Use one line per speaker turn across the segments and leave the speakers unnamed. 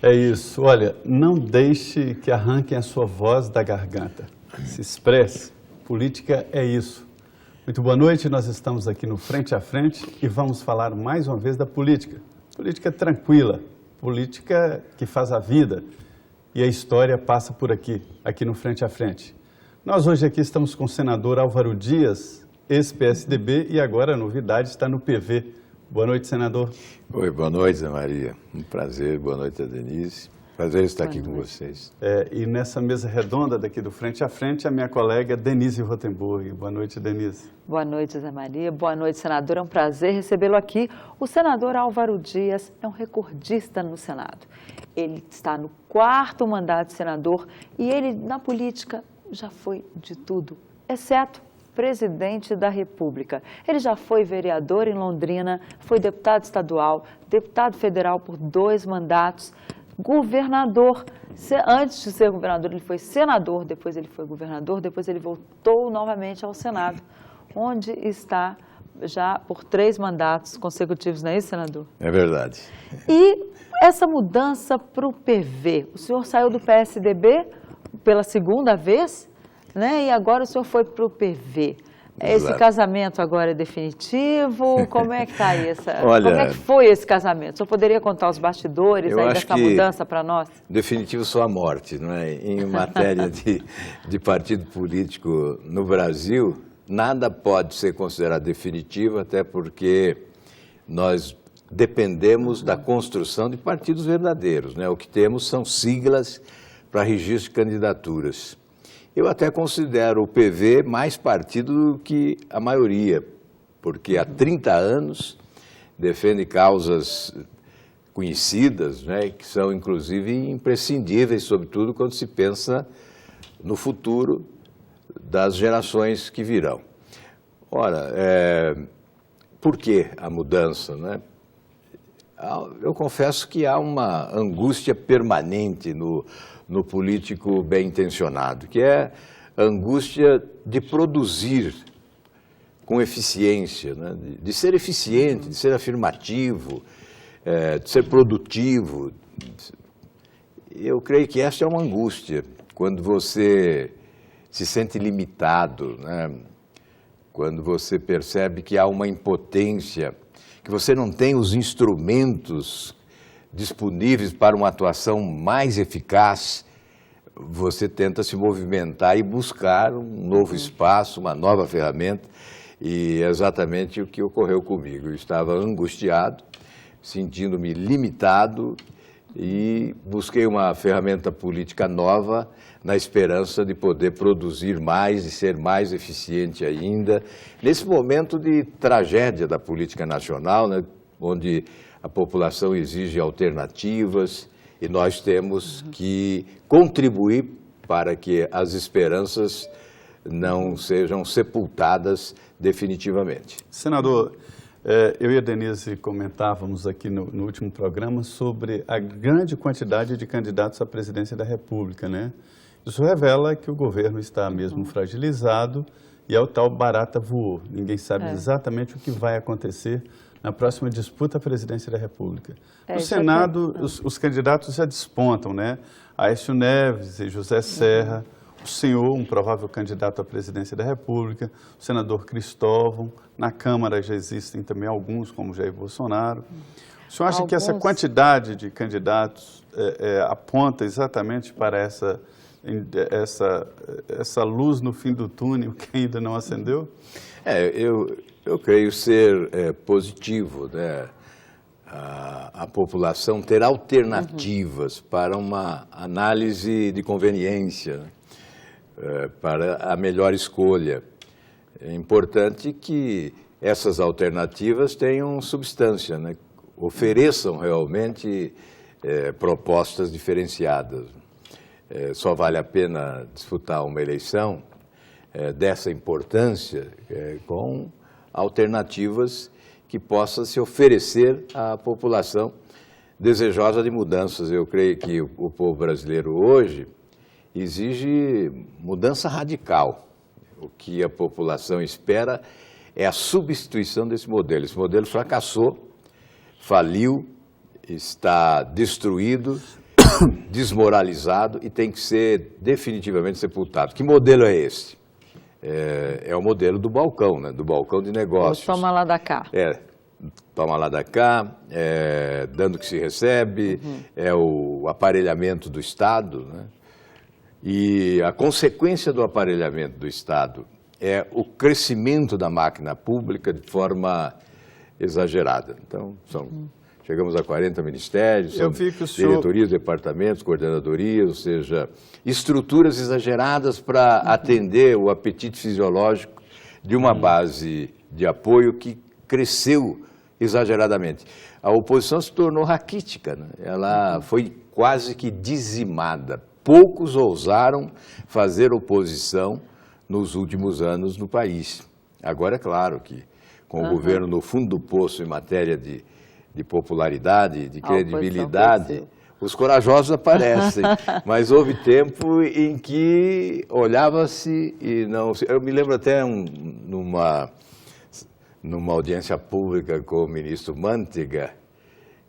É isso. Olha, não deixe que arranquem a sua voz da garganta. Se expresse. Política é isso. Muito boa noite, nós estamos aqui no Frente a Frente e vamos falar mais uma vez da política. Política tranquila, política que faz a vida e a história passa por aqui no Frente a Frente. Nós hoje aqui estamos com o senador Álvaro Dias, ex-PSDB, e agora a novidade está no PV. Boa noite, senador.
Oi, boa noite, Zé Maria. Um prazer, boa noite a Denise. Prazer estar aqui com vocês.
E nessa mesa redonda daqui do Frente a Frente, a minha colega Denise Rotenburg. Boa noite, Denise.
Boa noite, Zé Maria. Boa noite, senador. É um prazer recebê-lo aqui. O senador Álvaro Dias é um recordista no Senado. Ele está no 4º mandato de senador e ele, na política, já foi de tudo, exceto presidente da República. Ele já foi vereador em Londrina, foi deputado estadual, deputado federal por 2 mandatos, governador. Antes de ser governador, ele foi senador, depois ele foi governador, depois ele voltou novamente ao Senado, onde está já por 3 mandatos consecutivos, não é isso, senador?
É verdade.
E essa mudança para o PV, o senhor saiu do PSDB pela 2ª vez, né? E agora o senhor foi para o PV. Esse casamento agora é definitivo? Como é que está aí
Olha,
como é que foi esse casamento? O senhor poderia contar os bastidores aí dessa mudança para nós?
Definitivo só a morte, não é? Em matéria de partido político no Brasil, nada pode ser considerado definitivo, até porque nós dependemos da construção de partidos verdadeiros, né? O que temos são siglas para registro de candidaturas. Eu até considero o PV mais partido do que a maioria, porque há 30 anos defende causas conhecidas, né, que são inclusive imprescindíveis, sobretudo quando se pensa no futuro das gerações que virão. Ora, por que a mudança, né? Eu confesso que há uma angústia permanente no político bem-intencionado, que é a angústia de produzir com eficiência, né? De ser eficiente, de ser afirmativo, de ser produtivo. Eu creio que essa é uma angústia, quando você se sente limitado, né? Quando você percebe que há uma impotência, que você não tem os instrumentos disponíveis para uma atuação mais eficaz, você tenta se movimentar e buscar um novo espaço, uma nova ferramenta, e é exatamente o que ocorreu comigo. Eu estava angustiado, sentindo-me limitado e busquei uma ferramenta política nova na esperança de poder produzir mais e ser mais eficiente ainda. Nesse momento de tragédia da política nacional, né, onde a população exige alternativas e nós temos que contribuir para que as esperanças não sejam sepultadas definitivamente.
Senador, eu e a Denise comentávamos aqui no último programa sobre a grande quantidade de candidatos à presidência da República, né? Isso revela que o governo está mesmo fragilizado e é o tal barata voou. Ninguém sabe exatamente o que vai acontecer na próxima disputa à presidência da República. No Senado, os candidatos já despontam, né? Aécio Neves e José Serra, o senhor, um provável candidato à presidência da República, o senador Cristóvão. Na Câmara já existem também alguns, como Jair Bolsonaro. O senhor acha que essa quantidade de candidatos aponta exatamente para essa luz no fim do túnel que ainda não acendeu?
Eu creio ser positivo, né? A população ter alternativas para uma análise de conveniência, né? Para a melhor escolha. É importante que essas alternativas tenham substância, né? Ofereçam realmente propostas diferenciadas. Só vale a pena disputar uma eleição dessa importância com alternativas que possam se oferecer à população desejosa de mudanças. Eu creio que o povo brasileiro hoje exige mudança radical. O que a população espera é a substituição desse modelo. Esse modelo fracassou, faliu, está destruído desmoralizado e tem que ser definitivamente sepultado. Que modelo é esse? É o modelo do balcão, né? Do balcão de negócios.
Toma lá da cá.
Toma lá da cá, dando que se recebe, é o aparelhamento do Estado, né? E a consequência do aparelhamento do Estado é o crescimento da máquina pública de forma exagerada. Então, chegamos a 40 ministérios, diretorias, departamentos, coordenadorias, ou seja, estruturas exageradas para atender o apetite fisiológico de uma base de apoio que cresceu exageradamente. A oposição se tornou raquítica, né? Ela foi quase que dizimada. Poucos ousaram fazer oposição nos últimos anos no país. Agora, é claro que com o governo no fundo do poço em matéria de popularidade, de credibilidade, os corajosos aparecem. Mas houve tempo em que olhava-se e não... Eu me lembro até numa audiência pública com o ministro Mantega,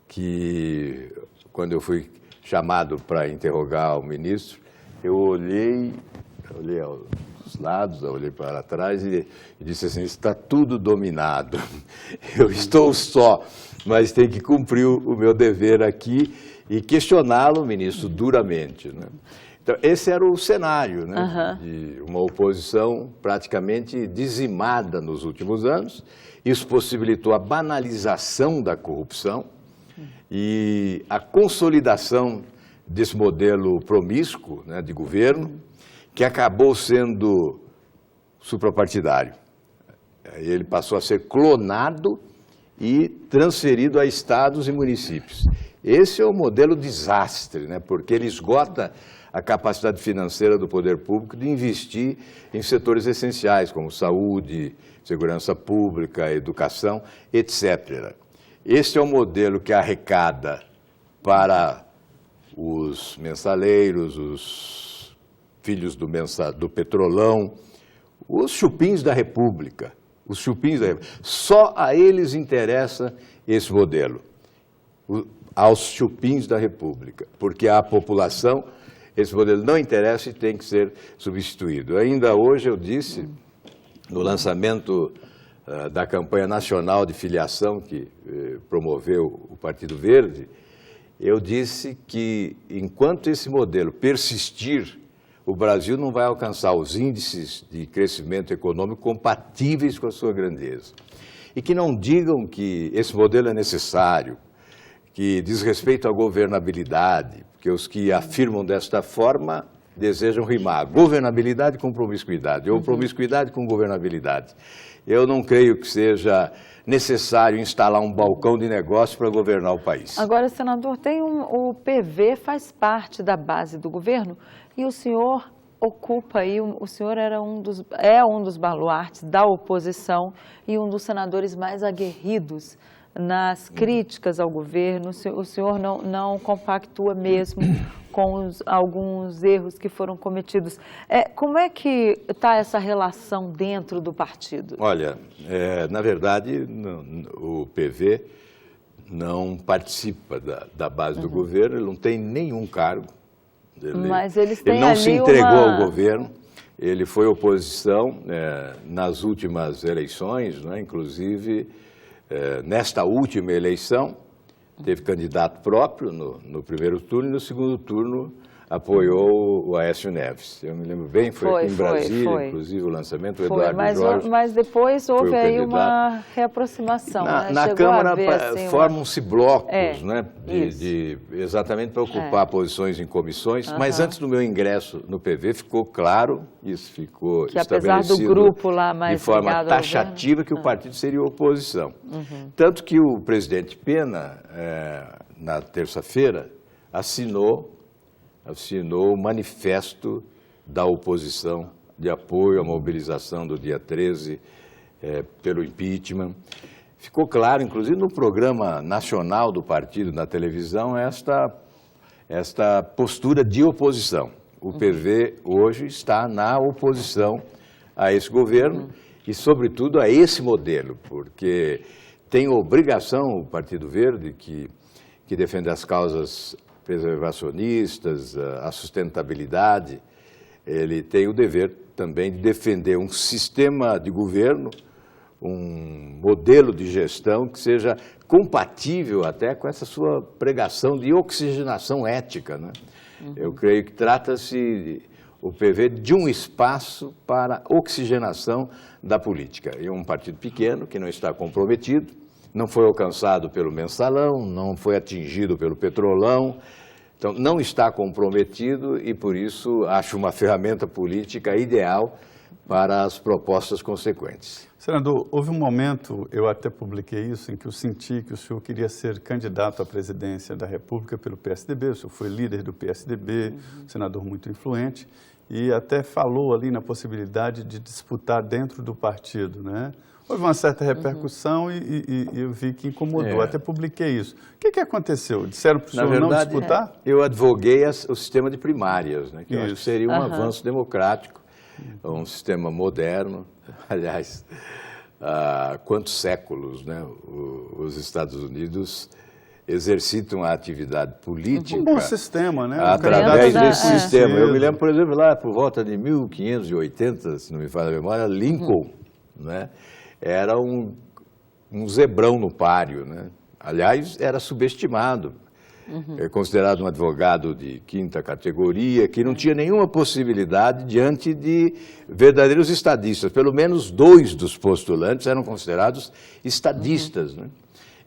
que quando eu fui chamado para interrogar o ministro, eu olhei aos lados, eu olhei para trás e disse assim: está tudo dominado, eu estou só, mas tenho que cumprir o meu dever aqui e questioná-lo, ministro, duramente, né? Então, esse era o cenário, né? De uma oposição praticamente dizimada nos últimos anos. Isso possibilitou a banalização da corrupção e a consolidação desse modelo promíscuo, né, de governo, que acabou sendo suprapartidário. Ele passou a ser clonado e transferido a estados e municípios. Esse é o modelo desastre, né, porque ele esgota a capacidade financeira do poder público de investir em setores essenciais, como saúde, segurança pública, educação, etc. Esse é o modelo que arrecada para os mensaleiros, os filhos do petrolão, os chupins da República. Só a eles interessa esse modelo, aos chupins da República, porque à população esse modelo não interessa e tem que ser substituído. Ainda hoje eu disse, no lançamento da campanha nacional de filiação que promoveu o Partido Verde, eu disse que enquanto esse modelo persistir, o Brasil não vai alcançar os índices de crescimento econômico compatíveis com a sua grandeza. E que não digam que esse modelo é necessário, que diz respeito à governabilidade, porque os que afirmam desta forma desejam rimar governabilidade com promiscuidade, ou promiscuidade com governabilidade. Eu não creio que seja necessário instalar um balcão de negócio para governar o país.
Agora, senador, o PV faz parte da base do governo e o senhor ocupa aí, o senhor é um dos baluartes da oposição e um dos senadores mais aguerridos nas críticas ao governo. O senhor não compactua mesmo com alguns erros que foram cometidos. Como é que está essa relação dentro do partido?
Olha, na verdade, o PV não participa da base do governo, ele não tem nenhum cargo.
Mas eles têm
ele não
ali
se entregou ao governo, ele foi oposição nas últimas eleições, né, inclusive nesta última eleição, teve candidato próprio no primeiro turno e no segundo turno apoiou o Aécio Neves. Eu me lembro bem, foi aqui em Brasília, inclusive o lançamento, o Eduardo Jorge.
Mas depois houve aí uma reaproximação.
Na Câmara formam-se blocos, né, exatamente para ocupar posições em comissões, mas antes do meu ingresso no PV ficou claro, isso ficou
que estabelecido apesar do grupo lá mais
de forma taxativa que o partido seria oposição. Tanto que o presidente Pena, na terça-feira, assinou o manifesto da oposição de apoio à mobilização do dia 13 pelo impeachment. Ficou claro, inclusive no programa nacional do partido na televisão, esta postura de oposição. O PV hoje está na oposição a esse governo e, sobretudo, a esse modelo, porque tem obrigação o Partido Verde, que defende as causas preservacionistas, a sustentabilidade, ele tem o dever também de defender um sistema de governo, um modelo de gestão que seja compatível até com essa sua pregação de oxigenação ética, né? Eu creio que trata-se, o PV, de um espaço para oxigenação da política. E um partido pequeno que não está comprometido, não foi alcançado pelo mensalão, não foi atingido pelo petrolão, então não está comprometido e por isso acho uma ferramenta política ideal para as propostas consequentes.
Senador, houve um momento, eu até publiquei isso, em que eu senti que o senhor queria ser candidato à presidência da República pelo PSDB, o senhor foi líder do PSDB, senador muito influente, e até falou ali na possibilidade de disputar dentro do partido, né? Houve uma certa repercussão e eu vi que incomodou, até publiquei isso. O que aconteceu? Disseram para o senhor não disputar?
Eu advoguei o sistema de primárias, né, que eu acho que seria um avanço democrático, um sistema moderno. Aliás, há quantos séculos, né, os Estados Unidos exercitam a atividade política.
Um bom sistema, né?
Através desse sistema. Eu me lembro, por exemplo, lá por volta de 1580, se não me falha a memória, Lincoln, né, era um zebrão no páreo, né? Aliás, era subestimado. É considerado um advogado de quinta categoria, que não tinha nenhuma possibilidade diante de verdadeiros estadistas. Pelo menos 2 dos postulantes eram considerados estadistas, né?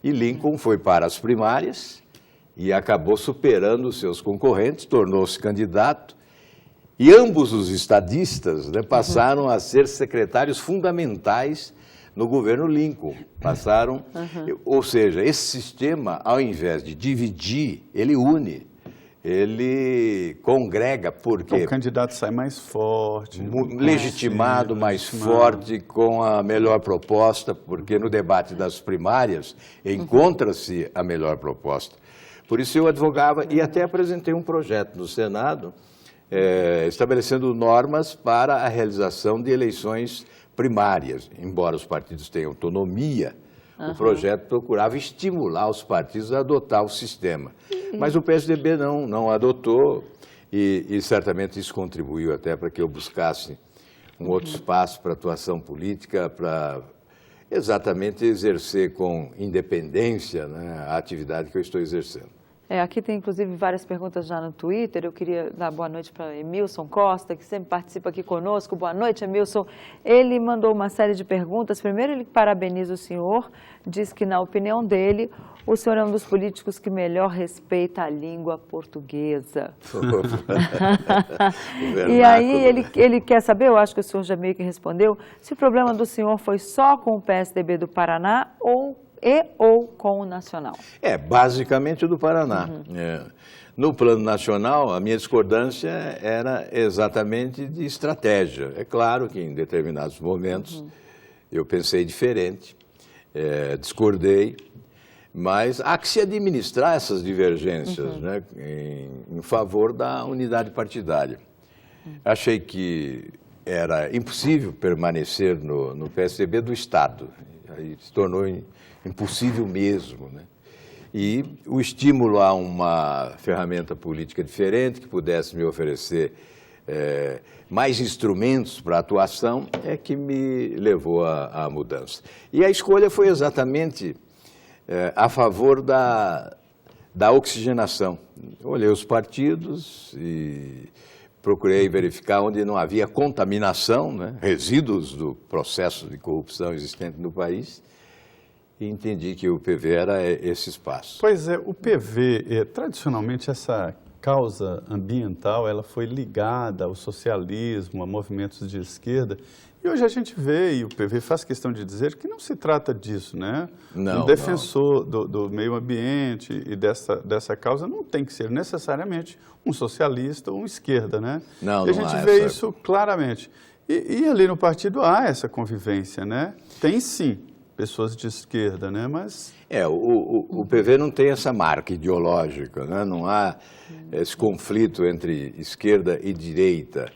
E Lincoln foi para as primárias e acabou superando os seus concorrentes, tornou-se candidato. E ambos os estadistas, né, passaram a ser secretários fundamentais no governo Lincoln. Passaram, ou seja, esse sistema, ao invés de dividir, ele une, ele congrega, porque
o candidato sai mais forte,
legitimado, mais forte, com a melhor proposta, porque no debate das primárias encontra-se a melhor proposta. Por isso eu advogava e até apresentei um projeto no Senado, estabelecendo normas para a realização de eleições primárias. Embora os partidos tenham autonomia, o projeto procurava estimular os partidos a adotar o sistema. Mas o PSDB não adotou e certamente isso contribuiu até para que eu buscasse um outro espaço para atuação política, para exatamente exercer com independência, né, a atividade que eu estou exercendo.
Aqui tem, inclusive, várias perguntas já no Twitter. Eu queria dar boa noite para Emilson Costa, que sempre participa aqui conosco. Boa noite, Emilson. Ele mandou uma série de perguntas. Primeiro, ele parabeniza o senhor, diz que, na opinião dele, o senhor é um dos políticos que melhor respeita a língua portuguesa. E aí, ele quer saber, eu acho que o senhor já meio que respondeu, se o problema do senhor foi só com o PSDB do Paraná ou com o nacional?
Basicamente o do Paraná. No plano nacional, a minha discordância era exatamente de estratégia. É claro que em determinados momentos eu pensei diferente, discordei, mas há que se administrar essas divergências, né, em favor da unidade partidária. Achei que era impossível permanecer no PSDB do Estado, aí se tornou impossível mesmo, né? E o estímulo a uma ferramenta política diferente, que pudesse me oferecer mais instrumentos para atuação, é que me levou à mudança. E a escolha foi exatamente a favor da oxigenação. Olhei os partidos e procurei verificar onde não havia contaminação, né, resíduos do processo de corrupção existente no país, e entendi que o PV era esse espaço.
Pois é, o PV, tradicionalmente essa causa ambiental, ela foi ligada ao socialismo, a movimentos de esquerda, e hoje a gente vê, e o PV faz questão de dizer, que não se trata disso, né? Um defensor do meio ambiente e dessa causa não tem que ser necessariamente um socialista ou uma esquerda, né? E a gente vê isso claramente. E ali no partido há essa convivência, né? Tem sim pessoas de esquerda, né? Mas
o PV não tem essa marca ideológica, né? Não há esse conflito entre esquerda e direita.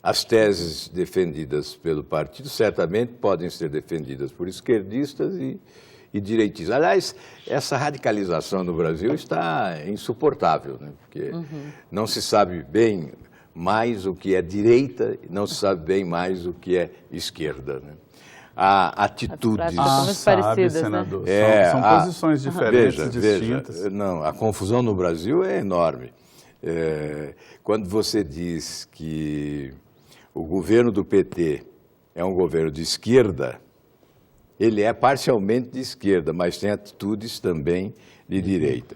As teses defendidas pelo partido certamente podem ser defendidas por esquerdistas e direitistas. Aliás, essa radicalização no Brasil está insuportável, né? Porque não se sabe bem mais o que é direita, não se sabe bem mais o que é esquerda, né? Há atitudes...
muito parecidas,
senador.
né?
São posições diferentes, distintas.
Veja, não, a confusão no Brasil é enorme. Quando você diz que o governo do PT é um governo de esquerda, ele é parcialmente de esquerda, mas tem atitudes também de direita.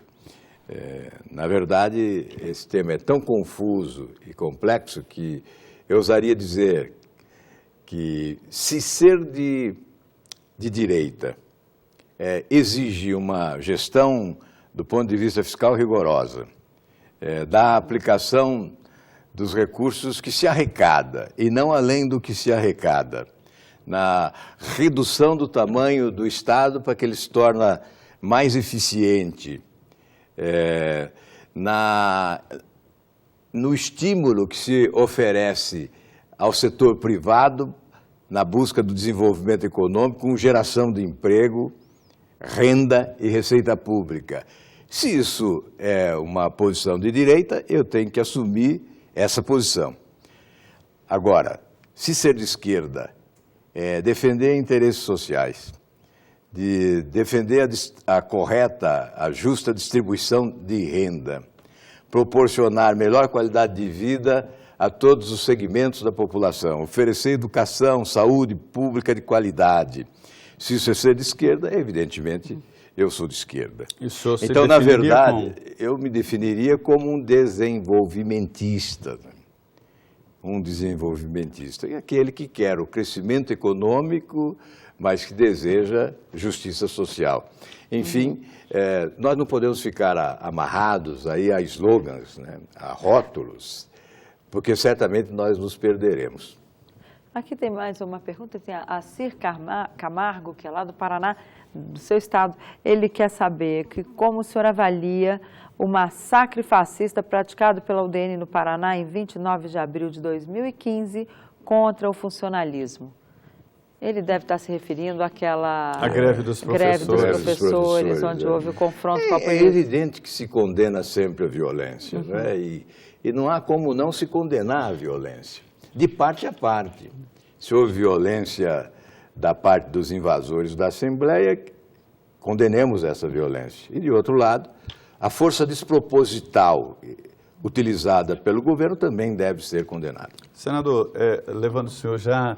Na verdade, esse tema é tão confuso e complexo que eu ousaria dizer que se ser de direita exige uma gestão do ponto de vista fiscal rigorosa, da aplicação dos recursos que se arrecada e não além do que se arrecada, na redução do tamanho do Estado para que ele se torne mais eficiente, no estímulo que se oferece ao setor privado na busca do desenvolvimento econômico, com geração de emprego, renda e receita pública. Se isso é uma posição de direita, eu tenho que assumir essa posição. Agora, se ser de esquerda é defender interesses sociais, de defender a correta, a justa distribuição de renda, proporcionar melhor qualidade de vida a todos os segmentos da população, oferecer educação, saúde pública de qualidade. Se isso é ser de esquerda, evidentemente, eu sou de esquerda. Então, na verdade, eu me definiria como um desenvolvimentista. Um desenvolvimentista, aquele que quer o crescimento econômico, mas que deseja justiça social. Enfim, nós não podemos ficar amarrados aí a slogans, né, a rótulos, porque certamente nós nos perderemos.
Aqui tem mais uma pergunta, tem a Cir Camargo, que é lá do Paraná, do seu estado. Ele quer saber como o senhor avalia o massacre fascista praticado pela UDN no Paraná em 29 de abril de 2015 contra o funcionalismo. Ele deve estar se referindo àquela...
A greve dos
professores, onde houve o confronto com a polícia.
É evidente que se condena sempre a violência, né? E não há como não se condenar a violência, de parte a parte. Se houve violência da parte dos invasores da Assembleia, condenemos essa violência. E, de outro lado, a força desproposital utilizada pelo governo também deve ser condenada.
Senador, levando o senhor já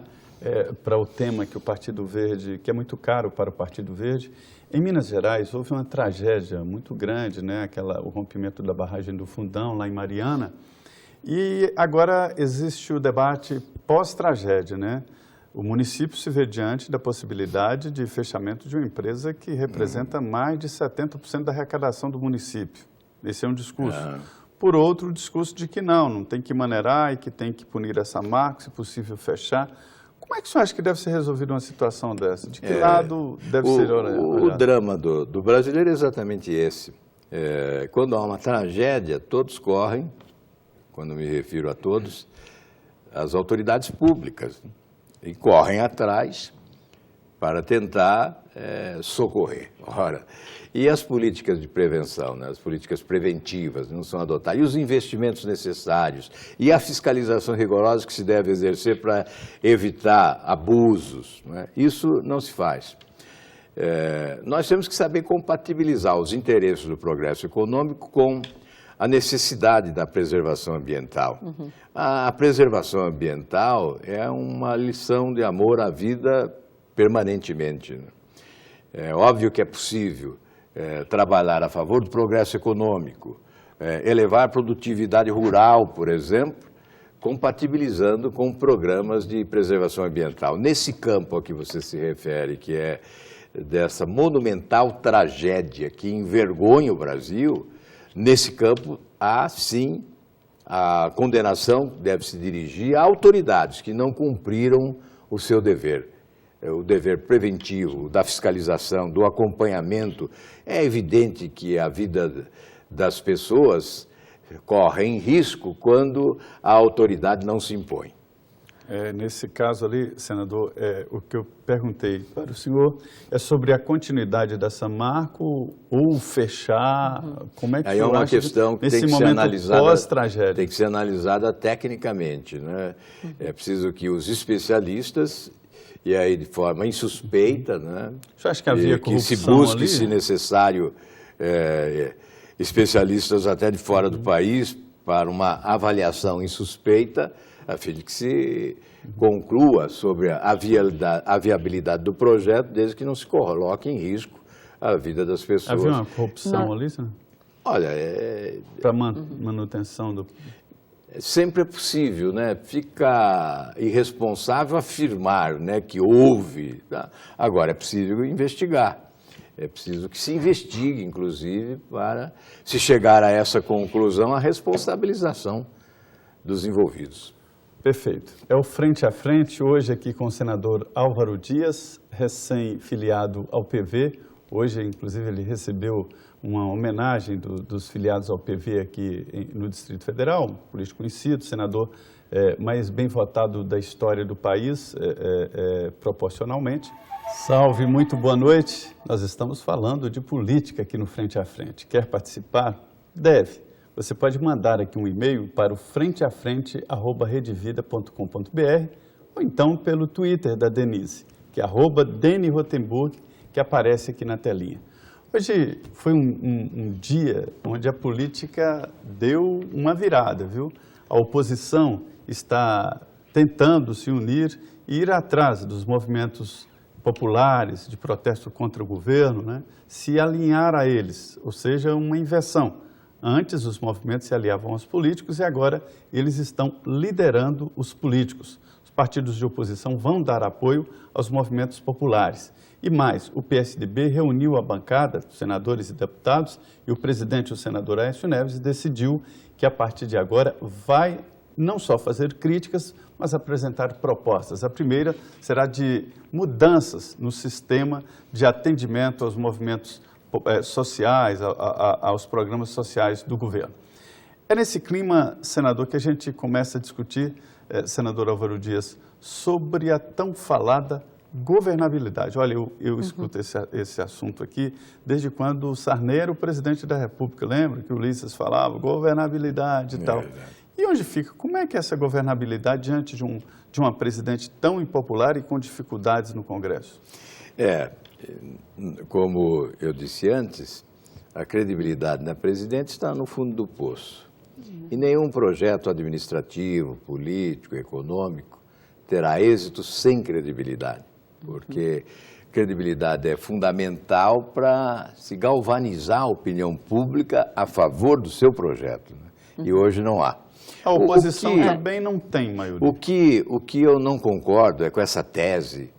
para o tema que o Partido Verde, que é muito caro para o Partido Verde, em Minas Gerais houve uma tragédia muito grande, né? O rompimento da barragem do Fundão, lá em Mariana, e agora existe o debate pós-tragédia, né? O município se vê diante da possibilidade de fechamento de uma empresa que representa mais de 70% da arrecadação do município. Esse é um discurso. Por outro, o discurso de que não tem que maneirar e que tem que punir essa marca, se possível fechar. Como é que o senhor acha que deve ser resolvida uma situação dessa? De que lado deve ser olhado?
O drama do brasileiro é exatamente esse. Quando há uma tragédia, todos correm, quando me refiro a todos, as autoridades públicas, e correm atrás para tentar socorrer. Ora, e as políticas de prevenção, né? As políticas preventivas não são adotadas, e os investimentos necessários, e a fiscalização rigorosa que se deve exercer para evitar abusos, né? Isso não se faz. Nós temos que saber compatibilizar os interesses do progresso econômico com a necessidade da preservação ambiental. A preservação ambiental é uma lição de amor à vida permanentemente, né? É óbvio que é possível trabalhar a favor do progresso econômico, elevar a produtividade rural, por exemplo, compatibilizando com programas de preservação ambiental. Nesse campo a que você se refere, que é dessa monumental tragédia que envergonha o Brasil, nesse campo há sim a condenação que deve se dirigir a autoridades que não cumpriram o seu dever. O dever preventivo, da fiscalização, do acompanhamento. É evidente que a vida das pessoas corre em risco quando a autoridade não se impõe.
Nesse caso ali, senador, o que eu perguntei para o senhor é sobre a continuidade da Samarco ou fechar, como é que
Aí é uma questão que tem que ser analisada,
pós-tragédia?
Tem que ser analisada tecnicamente, né? É preciso que os especialistas, e aí de forma insuspeita, né?
Você acha que havia corrupção
que se busque,
ali?
se necessário, especialistas até de fora do país para uma avaliação insuspeita, a fim de que se conclua sobre a viabilidade do projeto, desde que não se coloque em risco a vida das pessoas.
Havia uma corrupção ali, senhor?
Olha,
para manutenção do...
Sempre é possível, né? Fica irresponsável afirmar, né, que houve. Tá? Agora, é possível investigar. É preciso que se investigue, inclusive, para se chegar a essa conclusão, a responsabilização dos envolvidos.
Perfeito. É o Frente a Frente, hoje aqui com o senador Álvaro Dias, recém-filiado ao PV. Hoje, inclusive, ele recebeu uma homenagem dos filiados ao PV aqui no Distrito Federal, um político conhecido, senador mais bem votado da história do país, proporcionalmente. Salve, muito boa noite. Nós estamos falando de política aqui no Frente a Frente. Quer participar? Deve. Você pode mandar aqui um e-mail para o frenteafrente@redevida.com.br ou então pelo Twitter da Denise, que é @DeniRotenburg, que aparece aqui na telinha. Hoje foi um dia onde a política deu uma virada, viu? A oposição está tentando se unir e ir atrás dos movimentos populares de protesto contra o governo, né? Se alinhar a eles, ou seja, uma inversão. Antes os movimentos se aliavam aos políticos e agora eles estão liderando os políticos. Os partidos de oposição vão dar apoio aos movimentos populares. E mais, o PSDB reuniu a bancada, senadores e deputados, e o presidente, o senador Aécio Neves, decidiu que a partir de agora vai não só fazer críticas, mas apresentar propostas. A primeira será de mudanças no sistema de atendimento aos movimentos sociais, aos programas sociais do governo. É nesse clima, senador, que a gente começa a discutir, senador Álvaro Dias, sobre a tão falada governabilidade. Olha, eu escuto esse assunto aqui desde quando o Sarney era o presidente da República. Lembra que o Ulisses falava governabilidade e tal? E onde fica? Como é que é essa governabilidade diante de uma presidente tão impopular e com dificuldades no Congresso?
Como eu disse antes, a credibilidade da presidente está no fundo do poço. E nenhum projeto administrativo, político, econômico terá êxito sem credibilidade, porque credibilidade é fundamental para se galvanizar a opinião pública a favor do seu projeto, né? E hoje não há.
A oposição também não tem maioria.
O que eu não concordo é com essa tese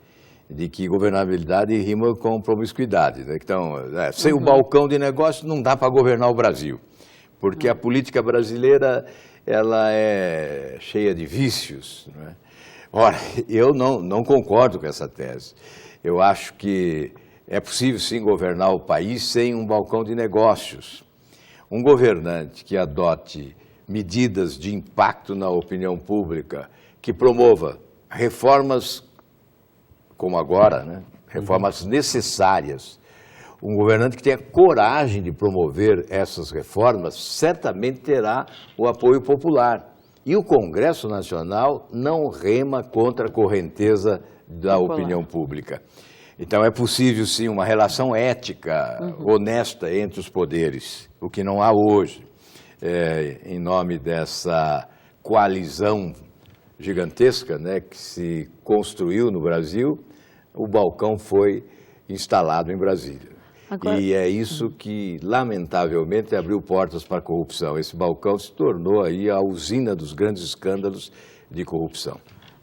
de que governabilidade rima com promiscuidade, né? Então, sem o balcão de negócio não dá para governar o Brasil, porque a política brasileira ela é cheia de vícios, né? Ora, eu não concordo com essa tese. Eu acho que é possível sim governar o país sem um balcão de negócios. Um governante que adote medidas de impacto na opinião pública, que promova reformas como agora, né? Reformas necessárias. Um governante que tenha coragem de promover essas reformas certamente terá o apoio popular. E o Congresso Nacional não rema contra a correnteza da opinião pública. Então é possível sim uma relação ética, honesta entre os poderes, o que não há hoje. Em nome dessa coalizão gigantesca, né, que se construiu no Brasil, o balcão foi instalado em Brasília. Agora... E é isso que, lamentavelmente, abriu portas para a corrupção. Esse balcão se tornou aí a usina dos grandes escândalos de corrupção.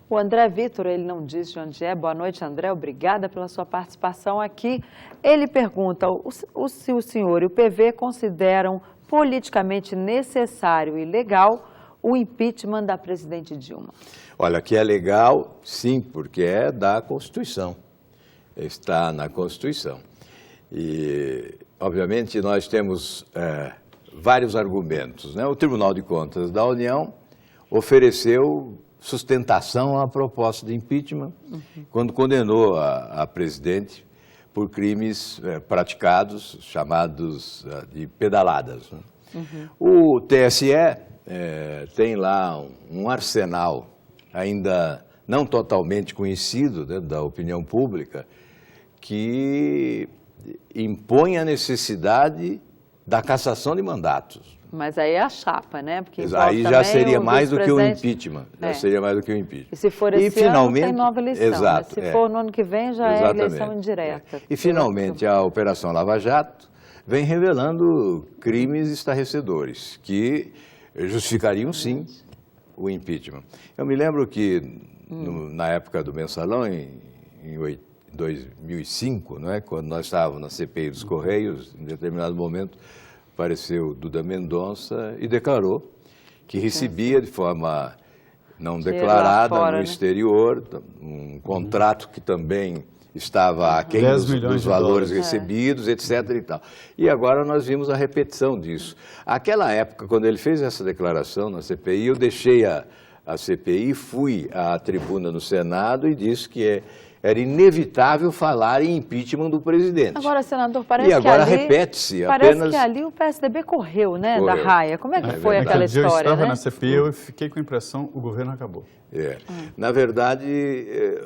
O André Vitor, ele não diz de onde é. Boa noite, André. Obrigada pela sua participação aqui. Ele pergunta se o senhor e o PV consideram politicamente necessário e legal o impeachment da presidente Dilma.
Olha, que é legal, sim, porque é da Constituição. Está na Constituição. E, obviamente, nós temos vários argumentos, né? O Tribunal de Contas da União ofereceu sustentação à proposta de impeachment, quando condenou a presidente por crimes praticados, chamados de pedaladas. Né? O TSE tem lá um arsenal ainda não totalmente conhecido, né, da opinião pública, que impõe a necessidade da cassação de mandatos.
Mas aí é a chapa, né? Porque
aí já seria mais do que o impeachment. Já seria mais do que o impeachment.
E se for esse ano, tem nova eleição.
Exato,
mas se for no ano que vem, já é eleição indireta.
E finalmente a Operação Lava Jato vem revelando crimes estarrecedores que justificariam, sim, o impeachment. Eu me lembro que na época do Mensalão, em 2005, não é? Quando nós estávamos na CPI dos Correios, em determinado momento, apareceu Duda Mendonça e declarou que recebia de forma não declarada no exterior um contrato que também estava aquém dos valores recebidos, etc. e tal. E agora nós vimos a repetição disso. Aquela época, quando ele fez essa declaração na CPI, eu deixei a CPI, fui à tribuna no Senado e disse que era inevitável falar em impeachment do presidente.
Agora, senador, parece
que agora
ali,
repete-se
parece que ali o PSDB correu, né, da raia. Como é que foi aquela história,
Eu estava
né?
na CPI, eu fiquei com a impressão o governo acabou.
Na verdade,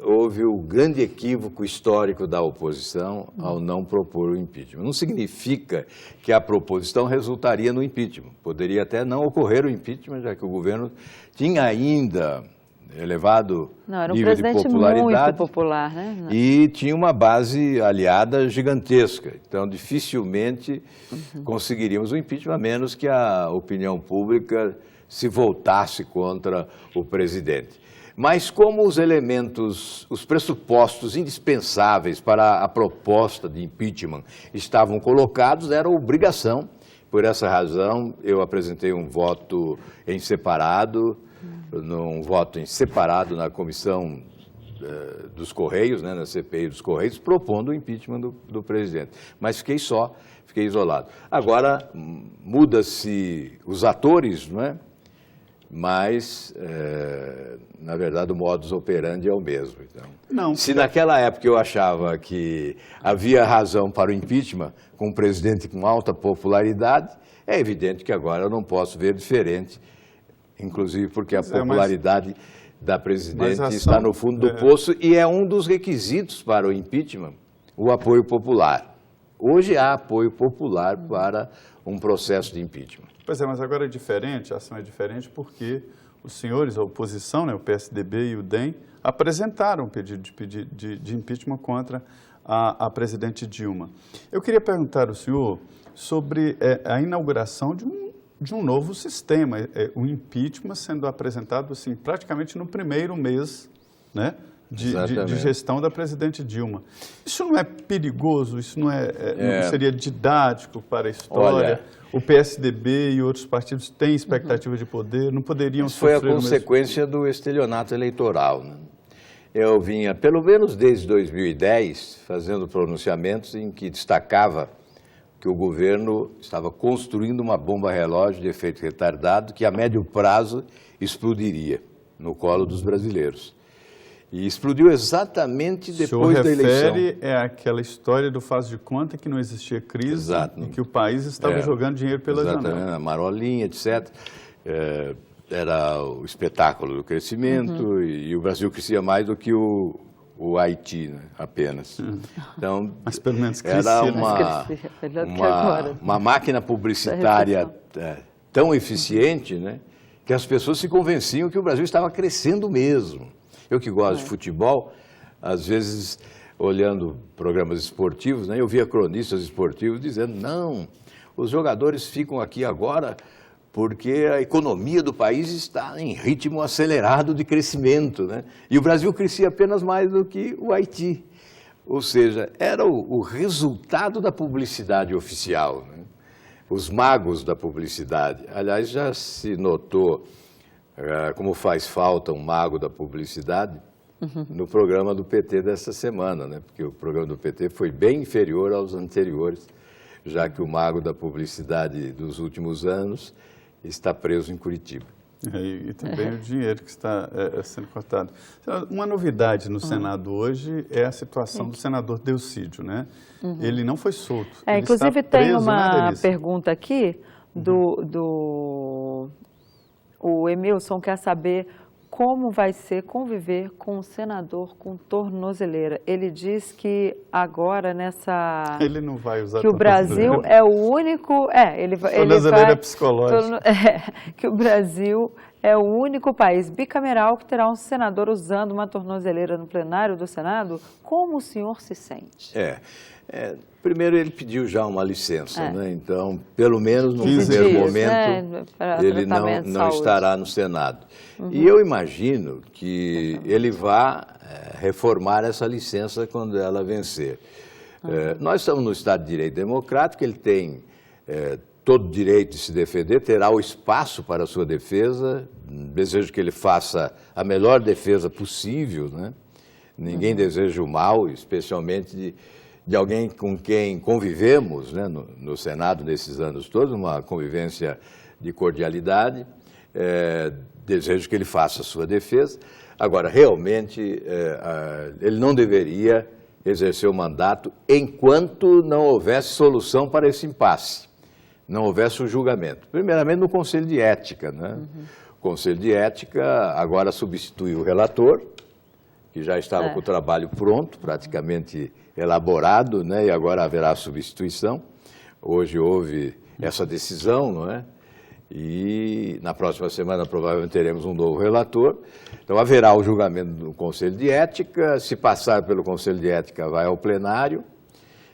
houve o grande equívoco histórico da oposição ao não propor o impeachment. Não significa que a proposição resultaria no impeachment. Poderia até não ocorrer o impeachment, já que o governo tinha ainda elevado nível de popularidade,
muito popular, né?
E tinha uma base aliada gigantesca. Então, dificilmente conseguiríamos o impeachment, a menos que a opinião pública se voltasse contra o presidente. Mas como os elementos, os pressupostos indispensáveis para a proposta de impeachment estavam colocados, era obrigação. Por essa razão, eu apresentei um voto em separado, na Comissão dos Correios, né, na CPI dos Correios, propondo o impeachment do presidente. Mas fiquei isolado. Agora, muda-se os atores, não é? Mas, na verdade, o modus operandi é o mesmo. Então, se naquela época eu achava que havia razão para o impeachment, com um presidente com alta popularidade, é evidente que agora eu não posso ver diferente, inclusive porque a popularidade da presidente está no fundo do poço e é um dos requisitos para o impeachment, o apoio popular. Hoje há apoio popular para um processo de impeachment.
Pois é, mas agora é diferente, a ação é diferente porque os senhores, a oposição, né, o PSDB e o DEM, apresentaram um pedido de impeachment contra a presidente Dilma. Eu queria perguntar ao senhor sobre a inauguração de um novo sistema, o impeachment sendo apresentado assim, praticamente no primeiro mês, né, de gestão da presidente Dilma. Isso não é perigoso? Isso não seria didático para a história? Olha, o PSDB e outros partidos têm expectativa de poder, não poderiam sofrer
Foi a consequência do estelionato eleitoral, né? Eu vinha, pelo menos desde 2010, fazendo pronunciamentos em que destacava que o governo estava construindo uma bomba relógio de efeito retardado que a médio prazo explodiria no colo dos brasileiros. E explodiu exatamente depois da eleição.
O senhor refere aquela história do faz de conta que não existia crise e que o país estava jogando dinheiro pela janela.
A marolinha, etc. Era o espetáculo do crescimento e o Brasil crescia mais do que o Haiti, né, apenas. Então,
mas pelo menos crescia,
era uma máquina publicitária tão eficiente, né, que as pessoas se convenciam que o Brasil estava crescendo mesmo. Eu que gosto de futebol, às vezes, olhando programas esportivos, né, eu via cronistas esportivos dizendo, não, os jogadores ficam aqui agora porque a economia do país está em ritmo acelerado de crescimento, né? E o Brasil crescia apenas mais do que o Haiti. Ou seja, era o resultado da publicidade oficial, né? Os magos da publicidade. Aliás, já se notou como faz falta um mago da publicidade no programa do PT dessa semana, né? Porque o programa do PT foi bem inferior aos anteriores, já que o mago da publicidade dos últimos anos está preso em Curitiba.
E também o dinheiro que está sendo cortado. Uma novidade no Senado hoje é a situação do senador Delcídio, né? Ele não foi solto. Ele
inclusive
está preso,
tem uma
né, Denise?
pergunta aqui o Emilson quer saber como vai ser conviver com um senador com tornozeleira. Ele diz que agora
Ele não vai usar
que o Brasil é o único...
Tornozeleira psicológica.
Que o Brasil é o único país bicameral que terá um senador usando uma tornozeleira no plenário do Senado. Como o senhor se sente?
Primeiro, ele pediu já uma licença, né? Então, pelo menos no
15
primeiro
dias,
momento, ele não estará no Senado. E eu imagino que ele vá reformar essa licença quando ela vencer. Nós estamos no Estado de Direito Democrático, ele tem todo o direito de se defender, terá o espaço para a sua defesa, desejo que ele faça a melhor defesa possível, né? Ninguém deseja o mal, especialmente de alguém com quem convivemos, né, no Senado nesses anos todos, uma convivência de cordialidade. Desejo que ele faça a sua defesa. Agora, realmente, ele não deveria exercer o mandato enquanto não houvesse solução para esse impasse, não houvesse o julgamento. Primeiramente, no Conselho de Ética, né? O Conselho de Ética agora substitui o relator, que já estava com o trabalho pronto, praticamente elaborado, né? E agora haverá substituição. Hoje houve essa decisão, não é? E na próxima semana provavelmente teremos um novo relator. Então haverá o julgamento do Conselho de Ética, se passar pelo Conselho de Ética vai ao plenário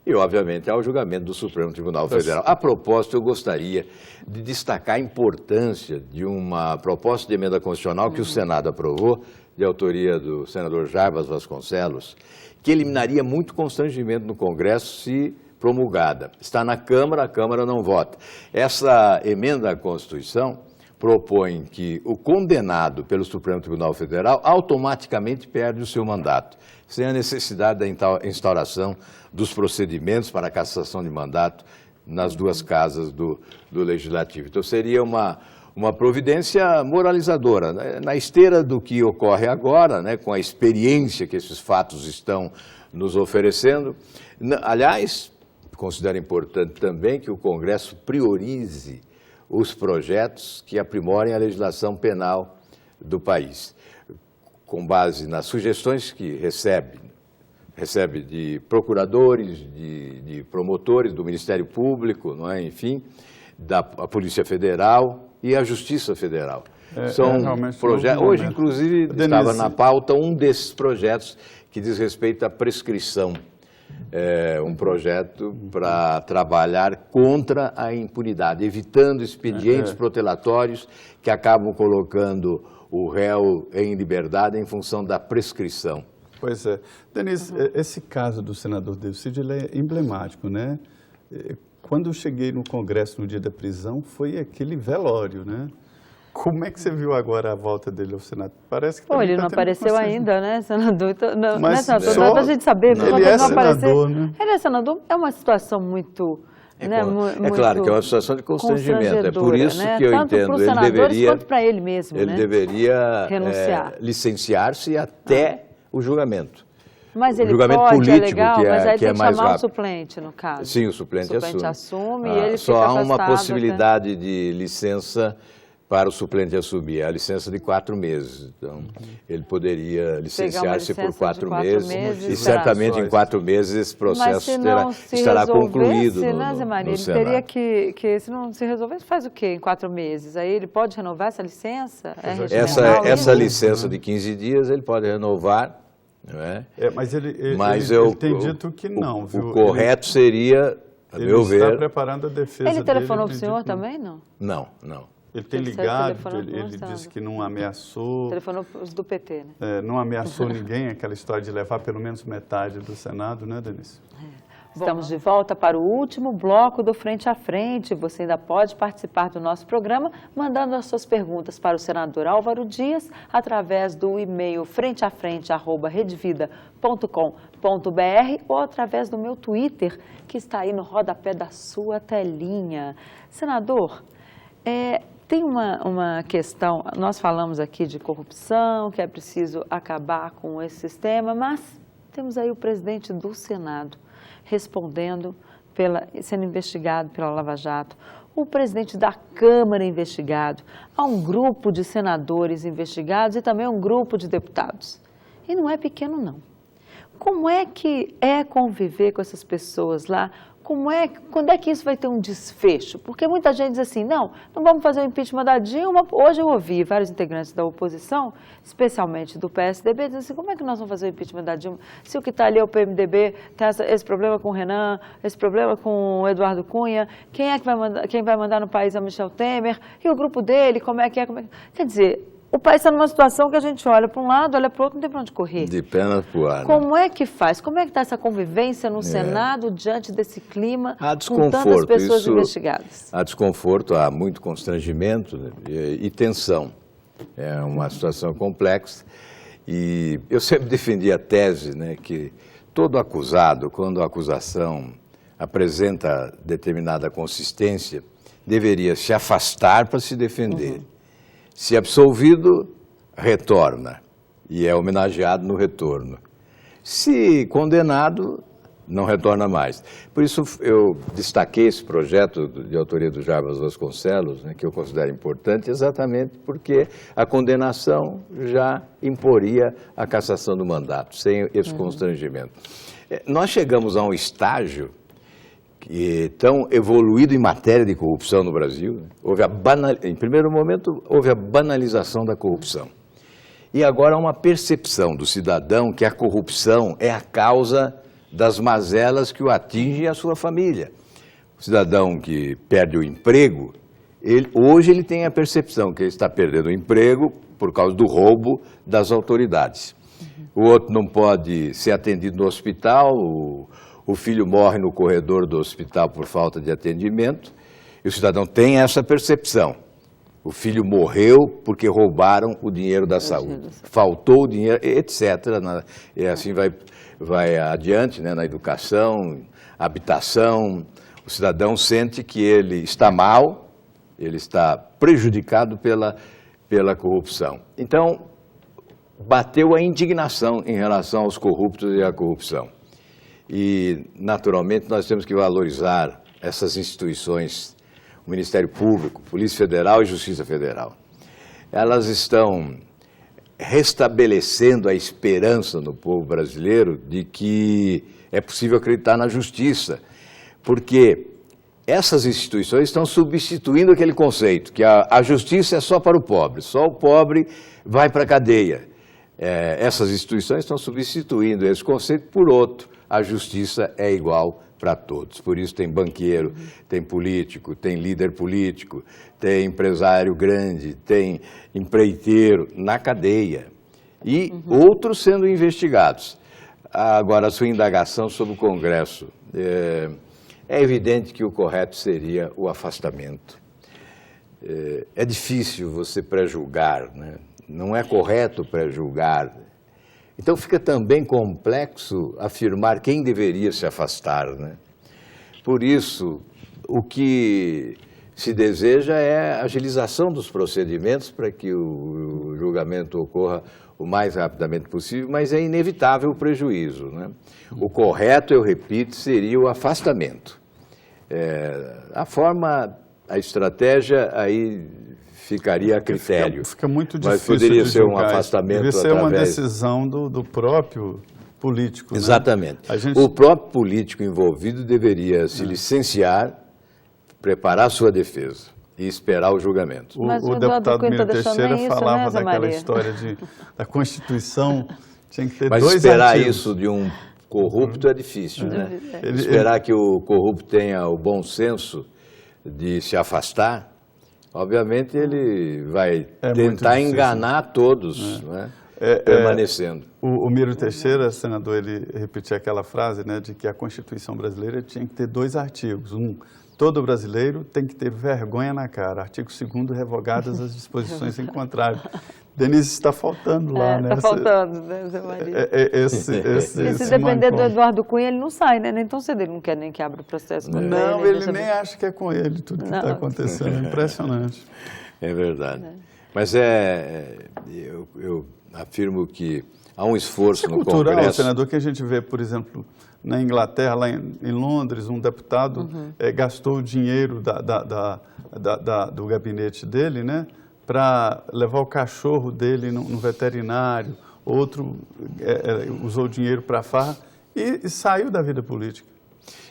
e obviamente ao julgamento do Supremo Tribunal Federal. A propósito, eu gostaria de destacar a importância de uma proposta de emenda constitucional que o Senado aprovou, de autoria do senador Jarbas Vasconcelos, que eliminaria muito constrangimento no Congresso se promulgada. Está na Câmara, a Câmara não vota. Essa emenda à Constituição propõe que o condenado pelo Supremo Tribunal Federal automaticamente perde o seu mandato, sem a necessidade da instauração dos procedimentos para a cassação de mandato nas duas casas do Legislativo. Então seria uma providência moralizadora, né? Na esteira do que ocorre agora, né, com a experiência que esses fatos estão nos oferecendo. Aliás, considero importante também que o Congresso priorize os projetos que aprimorem a legislação penal do país, com base nas sugestões que recebe de procuradores, de promotores, do Ministério Público, não é? Enfim, da Polícia Federal e a Justiça Federal. São projetos. Hoje, inclusive, estava na pauta um desses projetos que diz respeito à prescrição. Um projeto para trabalhar contra a impunidade, evitando expedientes protelatórios que acabam colocando o réu em liberdade em função da prescrição.
Pois é. Denise, esse caso do senador Delcídio ele é emblemático, né? Quando eu cheguei no Congresso no dia da prisão, foi aquele velório, né? Como é que você viu agora a volta dele ao Senado? Parece que
ele não apareceu ainda, né, senador? Então, não,
mas
né, senador? Só para a gente saber.
Ele é senador, né?
Ele é senador, é uma situação muito...
claro que é uma situação de constrangimento. É por isso, né, que eu entendo, ele deveria...
quanto para ele mesmo,
ele deveria licenciar-se até o julgamento.
Mas ele
julgamento
pode,
político,
legal, mas aí tem que
mais
chamar
rápido.
O suplente, no caso.
Sim, o suplente
assume e ele
só
fica
há uma
afastado
possibilidade de licença para o suplente assumir, a licença de 4 meses. Então, ele poderia licenciar-se por 4 meses e certamente em 4 meses esse processo estará concluído
Zé Maria, ele teria que, se não se resolver, faz o quê em 4 meses? Aí ele pode renovar essa licença?
Essa licença de 15 dias ele pode renovar, não é?
Mas ele tem dito que não, viu?
O correto seria, a meu ver...
Ele está preparando a defesa dele.
Ele telefonou para o senhor também, não?
Não.
Ele tem ligado, ele disse que não ameaçou...
Telefonou para os do PT, né?
Não ameaçou ninguém, aquela história de levar pelo menos metade do Senado, né, Denise?
Estamos de volta para o último bloco do Frente a Frente. Você ainda pode participar do nosso programa mandando as suas perguntas para o senador Álvaro Dias através do e-mail frenteafrente@redevida.com.br ou através do meu Twitter, que está aí no rodapé da sua telinha. Senador, Tem uma questão, nós falamos aqui de corrupção, que é preciso acabar com esse sistema, mas temos aí o presidente do Senado respondendo, sendo investigado pela Lava Jato, o presidente da Câmara investigado, há um grupo de senadores investigados e também um grupo de deputados. E não é pequeno, não. Como é que é conviver com essas pessoas lá? Quando é que isso vai ter um desfecho? Porque muita gente diz assim, não vamos fazer o impeachment da Dilma. Hoje eu ouvi vários integrantes da oposição, especialmente do PSDB, dizendo assim, como é que nós vamos fazer o impeachment da Dilma? Se o que está ali é o PMDB, tem esse problema com o Renan, esse problema com o Eduardo Cunha, quem vai mandar no país é o Michel Temer, e o grupo dele, como é que é? Quer dizer, o país está numa situação que a gente olha para um lado, olha para o outro, não tem para onde correr.
De pernas pro ar.
Como é que faz? Como é que está essa convivência no Senado diante desse clima
Há
com tantas pessoas investigadas?
Há desconforto, há muito constrangimento, né, e tensão. É uma situação complexa. E eu sempre defendi a tese, né, que todo acusado, quando a acusação apresenta determinada consistência, deveria se afastar para se defender. Se absolvido, retorna e é homenageado no retorno. Se condenado, não retorna mais. Por isso eu destaquei esse projeto de autoria do Jarbas Vasconcelos, né, que eu considero importante, exatamente porque a condenação já imporia a cassação do mandato, sem esse constrangimento. Nós chegamos a um estágio tão evoluído em matéria de corrupção no Brasil. Em primeiro momento, houve a banalização da corrupção. E agora há uma percepção do cidadão que a corrupção é a causa das mazelas que o atingem e a sua família. O cidadão que perde o emprego, hoje ele tem a percepção que ele está perdendo o emprego por causa do roubo das autoridades. O outro não pode ser atendido no hospital, o filho morre no corredor do hospital por falta de atendimento, e o cidadão tem essa percepção. O filho morreu porque roubaram o dinheiro da saúde. Faltou o dinheiro, etc. E assim vai adiante, né, na educação, habitação. O cidadão sente que ele está mal, ele está prejudicado pela corrupção. Então, bateu a indignação em relação aos corruptos e à corrupção. E, naturalmente, nós temos que valorizar essas instituições, o Ministério Público, Polícia Federal e Justiça Federal. Elas estão restabelecendo a esperança no povo brasileiro de que é possível acreditar na justiça, porque essas instituições estão substituindo aquele conceito, que a justiça é só para o pobre, só o pobre vai para a cadeia. Essas instituições estão substituindo esse conceito por outro. A justiça é igual para todos. Por isso tem banqueiro, tem político, tem líder político, tem empresário grande, tem empreiteiro na cadeia e outros sendo investigados. Agora, a sua indagação sobre o Congresso. É evidente que o correto seria o afastamento. É difícil você pré-julgar, né? Não é correto pré-julgar. Então fica também complexo afirmar quem deveria se afastar, né? Por isso, o que se deseja é a agilização dos procedimentos para que o julgamento ocorra o mais rapidamente possível, mas é inevitável o prejuízo, né? O correto, eu repito, seria o afastamento. A estratégia aí ficaria a critério.
Fica muito difícil.
Mas poderia ser um afastamento
através... Deveria ser uma decisão do próprio político.
Exatamente.
Né?
O próprio político envolvido deveria se licenciar, preparar sua defesa e esperar o julgamento.
O deputado Miro Teixeira falava daquela história da Constituição, tinha que ter
mas
2
esperar
artigos.
Isso de um corrupto é difícil, né? Esperar que o corrupto tenha o bom senso de se afastar, obviamente ele vai tentar enganar todos, né? Permanecendo.
O Miro Teixeira, senador, ele repetia aquela frase, né, de que a Constituição brasileira tinha que ter 2 artigos. Todo brasileiro tem que ter vergonha na cara. Artigo 2º, revogadas as disposições em contrário. Denise, está faltando lá, né?
Está faltando, né, Zé Maria?
Se
depender do Eduardo Cunha, ele não sai, né? Nem tão cedo, ele não quer nem que abra o processo.
Não, ele nem acha que é com ele tudo que está acontecendo. É impressionante.
É verdade. Mas eu afirmo que há um esforço no
cultural,
Congresso.
senador, que a gente vê, por exemplo, na Inglaterra, lá em Londres, um deputado gastou o dinheiro do gabinete dele, né, para levar o cachorro dele no veterinário, outro usou o dinheiro para farra e saiu da vida política.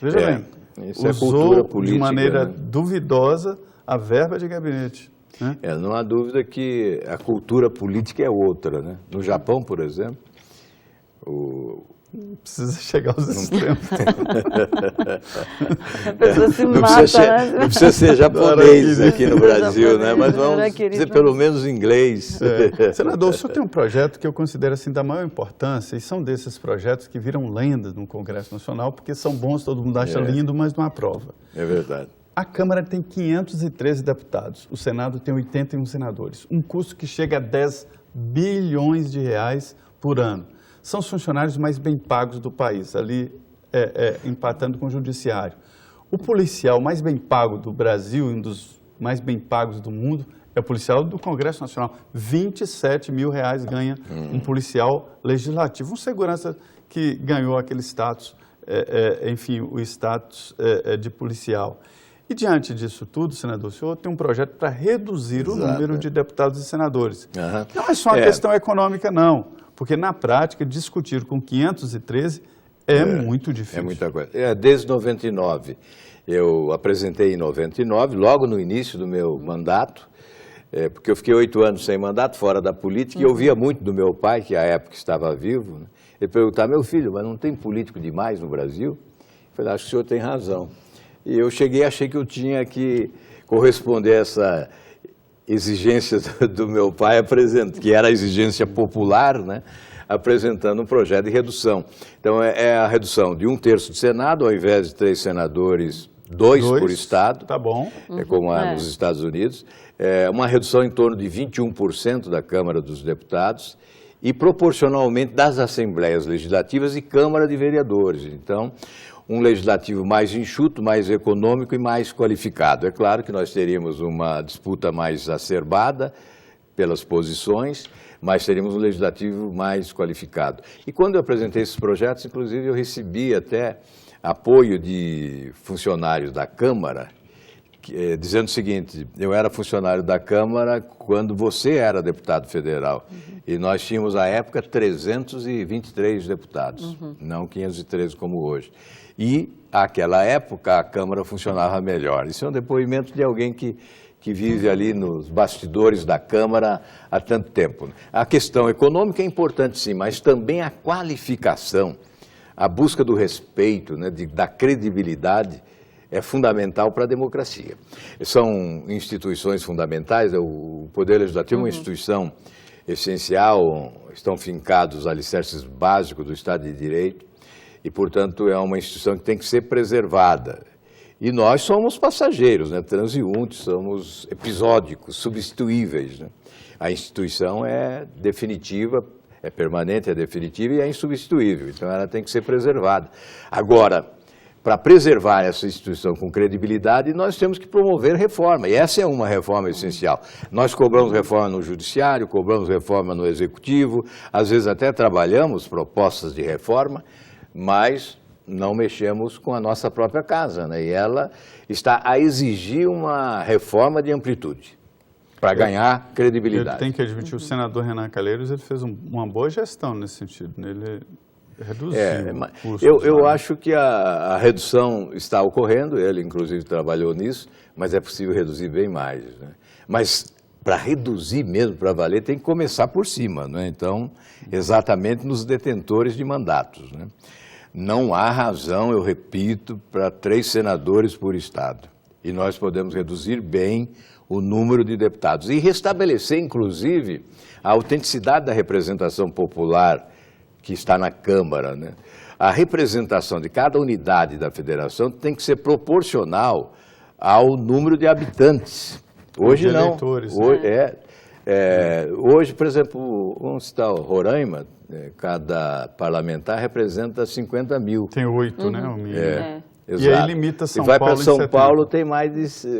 Veja bem,
isso
usou
cultura política,
de maneira
né?
duvidosa a verba de gabinete. Né?
Não há dúvida que a cultura política é outra, né? No Japão, por exemplo,
Precisa chegar aos extremos.
A pessoa se
não
mata,
precisa,
né?
não precisa ser japonês aqui no Brasil, né? Mas vamos
Araquiri,
dizer pelo menos inglês.
Senador, o senhor tem um projeto que eu considero assim da maior importância, e são desses projetos que viram lendas no Congresso Nacional, porque são bons, todo mundo acha lindo, mas não aprova.
É verdade.
A Câmara tem 513 deputados, o Senado tem 81 senadores, um custo que chega a 10 bilhões de reais por ano. São os funcionários mais bem pagos do país, ali empatando com o judiciário. O policial mais bem pago do Brasil, um dos mais bem pagos do mundo, é o policial do Congresso Nacional. 27 mil reais ganha um policial legislativo, um segurança que ganhou aquele status, enfim, o status de policial. E diante disso tudo, senador, o senhor tem um projeto para reduzir o número de deputados e senadores. Não é só uma questão econômica, não. Porque, na prática, discutir com 513 é muito difícil.
É muita coisa. Desde 99, eu apresentei em 99, logo no início do meu mandato, porque eu fiquei 8 anos sem mandato, fora da política, e eu via muito do meu pai, que à época estava vivo, né? Ele perguntava: meu filho, mas não tem político demais no Brasil? Eu falei: acho que o senhor tem razão. E eu achei que eu tinha que corresponder a essa exigência do meu pai, que era a exigência popular, né, apresentando um projeto de redução. Então, é a redução de 1/3 do Senado, ao invés de 3 senadores, 2 por estado.
Tá bom.
Como há nos Estados Unidos. Uma redução em torno de 21% da Câmara dos Deputados e proporcionalmente das Assembleias Legislativas e Câmara de Vereadores. Então, um legislativo mais enxuto, mais econômico e mais qualificado. É claro que nós teríamos uma disputa mais acerbada pelas posições, mas teríamos um legislativo mais qualificado. E quando eu apresentei esses projetos, inclusive, eu recebi até apoio de funcionários da Câmara, dizendo o seguinte: eu era funcionário da Câmara quando você era deputado federal, e nós tínhamos, à época, 323 deputados, não 513 como hoje. E, naquela época, a Câmara funcionava melhor. Isso é um depoimento de alguém que vive ali nos bastidores da Câmara há tanto tempo. A questão econômica é importante, sim, mas também a qualificação, a busca do respeito, né, da credibilidade, é fundamental para a democracia. São instituições fundamentais, o Poder Legislativo é uma instituição essencial, estão fincados os alicerces básicos do Estado de Direito, e, portanto, é uma instituição que tem que ser preservada. E nós somos passageiros, né, transeuntes, somos episódicos, substituíveis, né? A instituição é definitiva, é permanente, é definitiva e é insubstituível, então ela tem que ser preservada. Agora, para preservar essa instituição com credibilidade, nós temos que promover reforma, e essa é uma reforma essencial. Nós cobramos reforma no Judiciário, cobramos reforma no Executivo, às vezes até trabalhamos propostas de reforma, mas não mexemos com a nossa própria casa, né? E ela está a exigir uma reforma de amplitude para ganhar credibilidade.
Eu tenho que admitir, o senador Renan Calheiros, ele fez uma boa gestão nesse sentido, né? Ele reduziu custos.
Eu acho que a redução está ocorrendo, ele inclusive trabalhou nisso, mas é possível reduzir bem mais, né? Mas para reduzir mesmo, para valer, tem que começar por cima, né? Então, exatamente nos detentores de mandatos, né? Não há razão, eu repito, para 3 senadores por estado. E nós podemos reduzir bem o número de deputados e restabelecer, inclusive, a autenticidade da representação popular que está na Câmara, né? A representação de cada unidade da federação tem que ser proporcional ao número de habitantes. Hoje não.
Eleitores,
Hoje, por exemplo, vamos citar o Roraima, cada parlamentar representa 50 mil.
Tem 8, né? O mínimo.
Exato.
E aí limita São
vai
Paulo
para
em
São
70.
Paulo, tem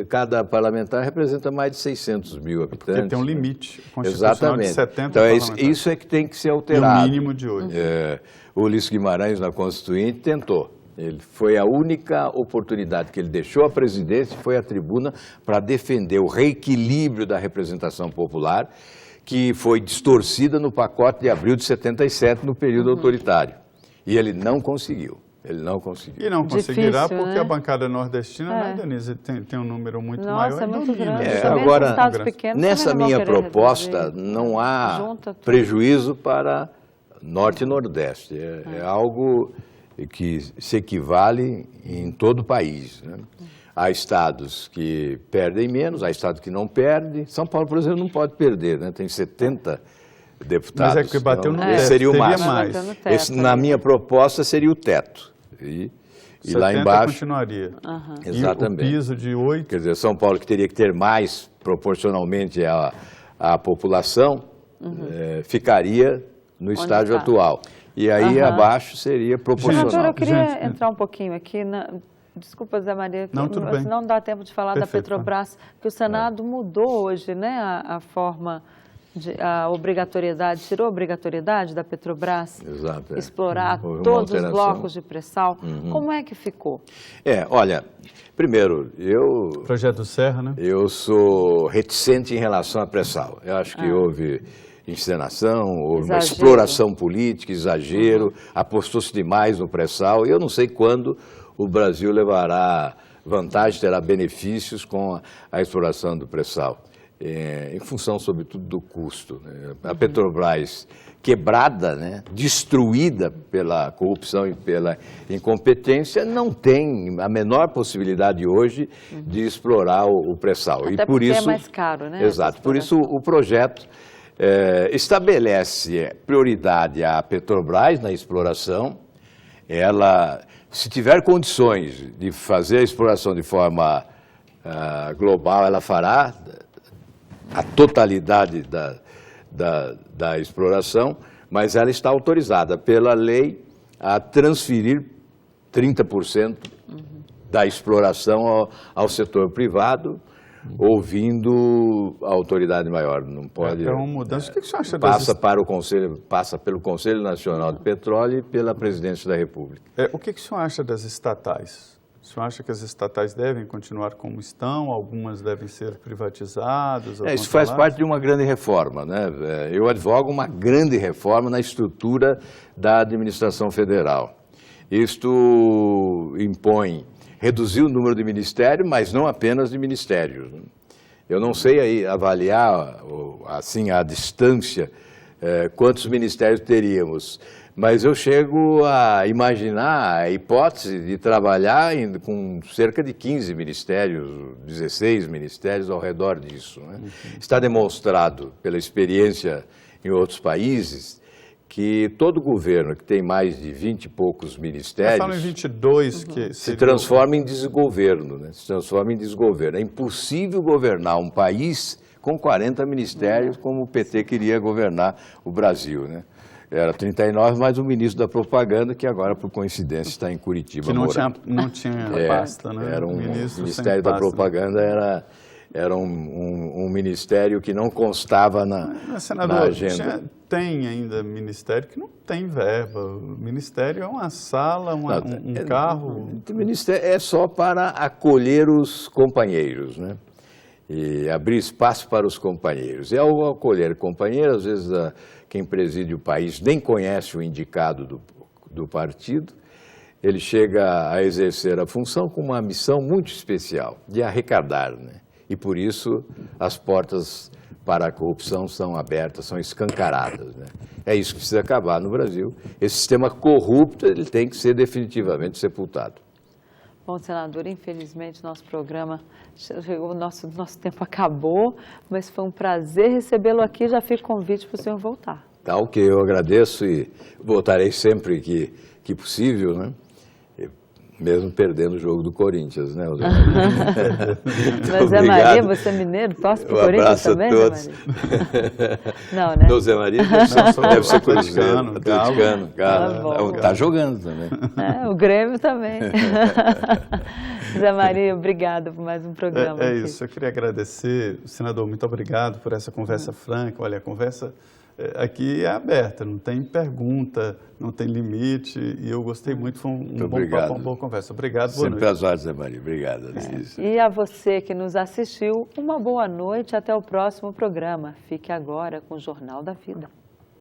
cada parlamentar representa mais de 600 mil habitantes.
Porque tem um limite constitucional
Exatamente.
de 70
então,
parlamentares.
isso é que tem que ser
E
alterado.
o mínimo de 8.
O Ulisses Guimarães, na Constituinte, tentou. Foi a única oportunidade que ele deixou a presidência, foi a tribuna para defender o reequilíbrio da representação popular, que foi distorcida no pacote de abril de 77, no período autoritário. E ele não conseguiu. Ele não conseguiu.
E não conseguirá
Difícil,
porque
né?
a bancada nordestina, né, Denise, tem um número muito
Nossa,
maior
é
e
muito
domina.
grande.
Isso
Também
agora,
esses estados pequenos
nessa
também não vão
minha
querer
proposta,
reduzir.
não há
Junta tudo.
prejuízo para Norte e Nordeste. É algo que se equivale em todo o país, né? Há estados que perdem menos, há estados que não perdem. São Paulo, por exemplo, não pode perder, né? Tem 70 deputados.
Mas é que bateu no
Então,
teto,
esse seria o
teria
máximo.
mais.
Bateu no teto,
Esse, na minha proposta, seria o teto. E lá
70
embaixo...
continuaria.
Exatamente.
E o piso de 8.
Quer dizer, São Paulo, que teria que ter mais proporcionalmente à população, ficaria no estágio
está?
atual. E aí abaixo seria proporcional.
Senador, eu queria
Gente,
entrar um pouquinho aqui Desculpa, Zé Maria,
Não, tudo bem.
não dá tempo de falar
Perfeito,
da Petrobras, que o Senado mudou hoje, né, a forma, a obrigatoriedade, tirou a obrigatoriedade da Petrobras
Exato,
explorar
Houve uma
todos os
alteração.
blocos de pré-sal. Como é que ficou?
Olha, primeiro,
Projeto Serra, né?
eu sou reticente em relação à pré-sal. Eu acho que houve encenação, houve uma
Exagero.
exploração política, exagero, apostou-se demais no pré-sal. Eu não sei quando o Brasil levará vantagem, terá benefícios com a exploração do pré-sal, em função, sobretudo, do custo, né? A Petrobras quebrada, né, destruída pela corrupção e pela incompetência, não tem a menor possibilidade hoje de explorar o pré-sal.
Até
E por
porque
isso,
é mais caro, né?
Exato, por isso o projeto estabelece prioridade à Petrobras na exploração. Ela, se tiver condições de fazer a exploração de forma global, ela fará a totalidade da exploração, mas ela está autorizada pela lei a transferir 30% da exploração ao setor privado, ouvindo a autoridade maior. Não pode.
É uma mudança. O que você acha
Passa pelo Conselho Nacional de Petróleo e pela Presidência da República.
O que o senhor acha das estatais? O senhor acha que as estatais devem continuar como estão? Algumas devem ser privatizadas? Ou
Isso faz
controladas?
parte de uma grande reforma, né? Eu advogo uma grande reforma na estrutura da administração federal. Isto impõe reduzir o número de ministérios, mas não apenas de ministérios. Eu não sei aí avaliar, assim, à distância, quantos ministérios teríamos, mas eu chego a imaginar a hipótese de trabalhar com cerca de 15 ministérios, 16 ministérios ao redor disso, né? Está demonstrado pela experiência em outros países que todo governo que tem mais de 20 e poucos ministérios...
Falam em 22 que
se transforma em desgoverno, né? Se transforma em desgoverno. É impossível governar um país com 40 ministérios como o PT queria governar o Brasil, né? Era 39, mais o ministro da propaganda, que agora, por coincidência, está em Curitiba.
Que não tinha pasta, né?
Era um
Ministro
Ministério
sem
da
pasta.
Propaganda, era um ministério que não constava na
Senador,
agenda.
tem ainda ministério que não tem verba. O ministério é uma sala, um carro.
O ministério é só para acolher os companheiros, né? E abrir espaço para os companheiros. E ao acolher companheiros, às vezes quem preside o país nem conhece o indicado do partido, ele chega a exercer a função com uma missão muito especial, de arrecadar, né? E por isso as portas para a corrupção são abertas, são escancaradas, né? É isso que precisa acabar no Brasil. Esse sistema corrupto, ele tem que ser definitivamente sepultado.
Bom, senador, infelizmente nosso programa chegou, nosso tempo acabou, mas foi um prazer recebê-lo aqui. Já fica o convite para o senhor voltar.
Tá, ok, eu agradeço e voltarei sempre que possível, né? Mesmo perdendo o jogo do Corinthians, né, Zé Maria?
Mas Zé Maria, você é mineiro, torce pro Corinthians também,
a todos.
Zé Maria? Não, né?
Não, Zé Maria deve ser
atleticano,
atleticano,
Tá bom.
Tá jogando também.
O Grêmio também. Zé Maria, obrigada por mais um programa.
É
aqui.
isso, eu queria agradecer, senador, muito obrigado por essa conversa franca. Olha, a conversa aqui é aberta, não tem pergunta, não tem limite, e eu gostei muito, foi um bom papo, uma boa conversa. Obrigado, boa
Sempre
noite.
às horas, Zé Maria. Obrigado, Alice.
E a você que nos assistiu, uma boa noite, até o próximo programa. Fique agora com o Jornal da Vida.